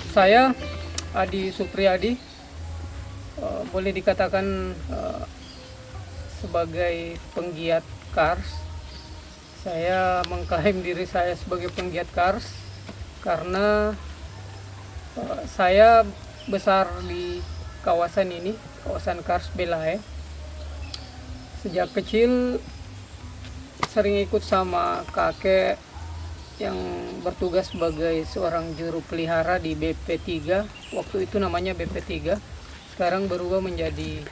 Saya Adi Supriyadi, boleh dikatakan sebagai penggiat Kars. Saya mengklaim diri saya sebagai penggiat Kars karena saya besar di kawasan ini, kawasan Kars Belae. Sejak kecil sering ikut sama kakek yang bertugas sebagai seorang juru pelihara di BP3. Waktu itu namanya BP3, sekarang berubah menjadi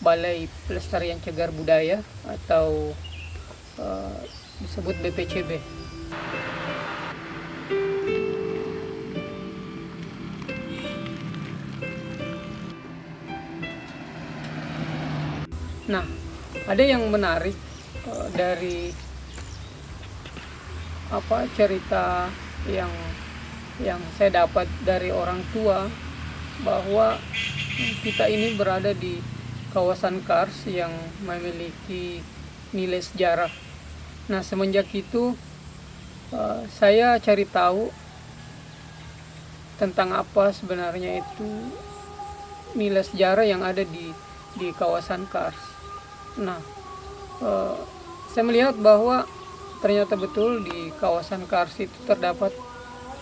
Balai Pelestarian Cagar Budaya atau disebut BPCB. Nah, ada yang menarik dari cerita yang saya dapat dari orang tua, bahwa kita ini berada di kawasan Kars yang memiliki nilai sejarah. Nah, semenjak itu saya cari tahu tentang apa sebenarnya itu nilai sejarah yang ada di kawasan Kars. Nah, saya melihat bahwa ternyata betul di kawasan Kars itu terdapat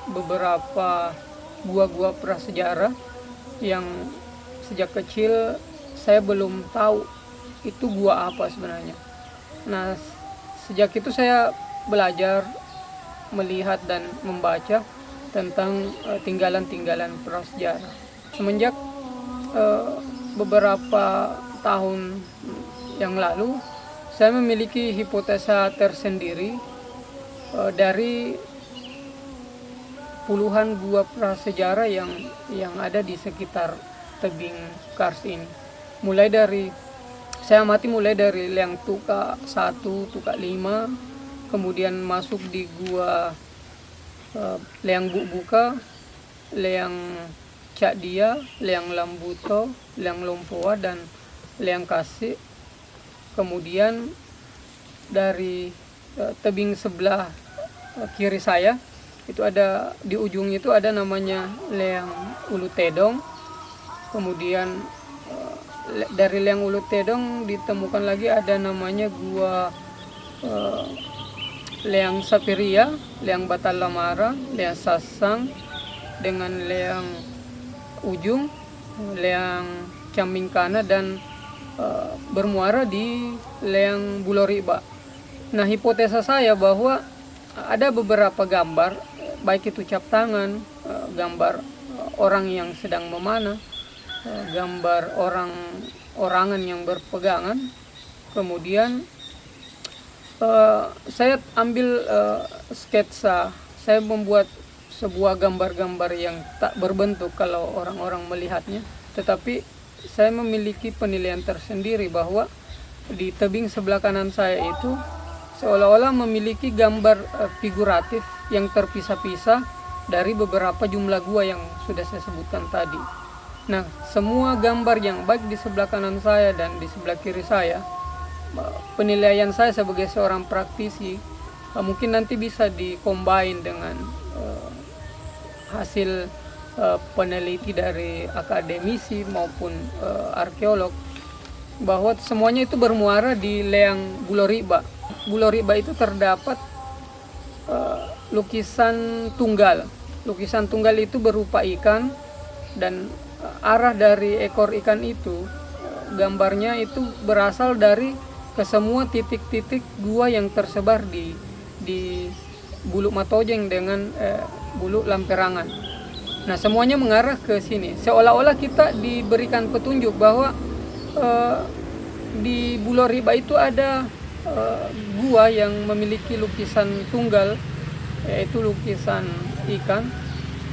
beberapa gua-gua prasejarah yang sejak kecil saya belum tahu itu gua apa sebenarnya. Nah, sejak itu saya belajar, melihat dan membaca tentang tinggalan-tinggalan prasejarah. Semenjak beberapa tahun yang lalu, saya memiliki hipotesa tersendiri dari puluhan gua prasejarah yang ada di sekitar tebing Kars ini. Saya amati mulai dari Leang Tuka 1, Tuka 5, kemudian masuk di gua Leang Bubuka, Leang Cak Dia, Leang Lambuto, Leang Lompoa, dan Leang Kasih. Kemudian dari tebing sebelah kiri saya itu ada, di ujung itu ada namanya Leang Ulu Tedong. Kemudian dari Leang Ulu Tedong ditemukan lagi ada namanya gua Leang Sapiria, Leang Batalamara, Leang Sasang, dengan Leang Ujung, Leang Camingkana, dan bermuara di Leang Buloriba. Nah, hipotesa saya bahwa ada beberapa gambar, baik itu cap tangan, gambar orang yang sedang memanah, gambar orangan yang berpegangan. Kemudian saya ambil sketsa, saya membuat sebuah gambar-gambar yang tak berbentuk kalau orang-orang melihatnya, tetapi saya memiliki penilaian tersendiri bahwa di tebing sebelah kanan saya itu seolah-olah memiliki gambar figuratif yang terpisah-pisah dari beberapa jumlah gua yang sudah saya sebutkan tadi. Nah, semua gambar yang baik di sebelah kanan saya dan di sebelah kiri saya, penilaian saya sebagai seorang praktisi, mungkin nanti bisa dikombin dengan hasil peneliti dari akademisi maupun arkeolog, bahwa semuanya itu bermuara di Leang Buloriba. Buloriba itu terdapat lukisan tunggal. Lukisan tunggal itu berupa ikan, dan arah dari ekor ikan itu, gambarnya itu berasal dari kesemua titik-titik gua yang tersebar di Bulu Matojeng dengan Bulu Lamperangan. Nah, semuanya mengarah ke sini. Seolah-olah kita diberikan petunjuk bahwa di Buloriba itu ada gua yang memiliki lukisan tunggal, yaitu lukisan ikan.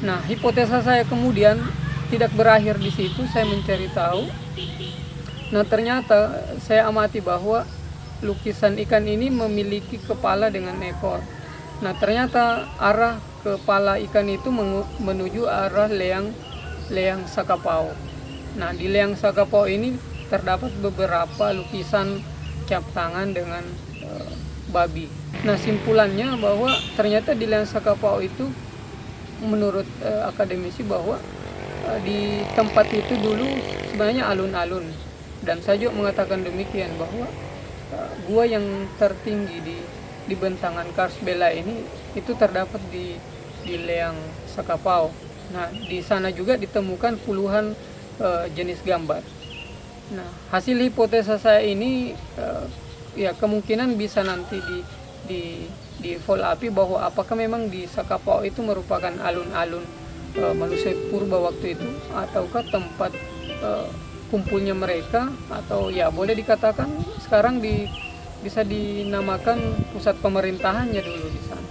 Nah, hipotesa saya kemudian tidak berakhir di situ. Saya mencari tahu. Nah, ternyata saya amati bahwa lukisan ikan ini memiliki kepala dengan ekor. Nah, ternyata arah kepala ikan itu menuju arah Leang Sakapau. Nah, di Leang Sakapau ini terdapat beberapa lukisan cap tangan dengan babi. Nah, simpulannya bahwa ternyata di Leang Sakapau itu menurut akademisi bahwa di tempat itu dulu sebenarnya alun-alun, dan saya juga mengatakan demikian bahwa gua yang tertinggi di bentangan Kars Bela ini itu terdapat di Leang Sakapau. Nah, di sana juga ditemukan puluhan jenis gambar. Nah, hasil hipotesa saya ini ya kemungkinan bisa nanti di follow up bahwa apakah memang di Sakapau itu merupakan alun-alun manusia purba waktu itu, ataukah tempat kumpulnya mereka, atau ya boleh dikatakan sekarang bisa dinamakan pusat pemerintahannya dulu di sana.